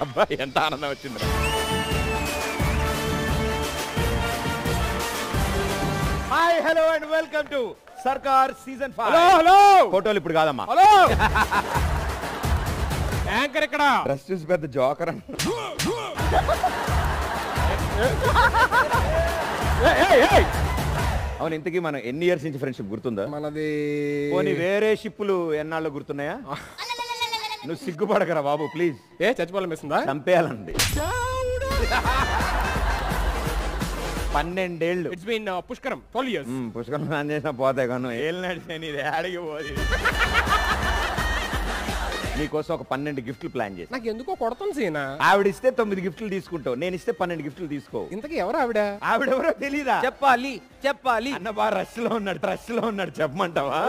అబ్బాయి ఎంత ఆనందం వచ్చింది. Hi hello and welcome to సర్కార్ సీజన్ 5. హలో ఫోటోలు ఇప్పుడు కాదమ్మా. హలో యాంకర్ ఇక్కడ. డ్రెస్ చూసి పెద్ద జోకర్. అవును, ఇంతకీ మనం ఎన్ని ఇయర్స్ నుంచి ఫ్రెండ్షిప్ గుర్తుందా? మనది పోనీ వేరే షిప్పులు ఎన్నాళ్ళు గుర్తున్నాయా? నువ్వు సిగ్గుపడకరా బాబు ప్లీజ్. చచ్చిపోవాలనిపిస్తుందా? చంపేయాలండి. 12 ఏళ్ళు. It's been Pushkaram 12 years. Pushkaram స్నానం చేసినా పోతాయి కానీ ఏళ్ళు నడిచే నీది ఆడికి పోదు. నీకోసం ఒక 12 గిఫ్ట్లు ప్లాన్ చేసి. నాకు ఎందుకో కొడతాను సీనా. ఆవిడ ఇస్తే 9 గిఫ్ట్లు తీసుకుంటావు, నేను ఇస్తే 12 గిఫ్ట్లు తీసుకో. ఇంతకీ ఎవరు ఆవిడ? ఆవిడెవరో తెలీదా? చెప్పాలి అన్న బాగా రష్ లో ఉన్నాడు చెప్పమంటావా?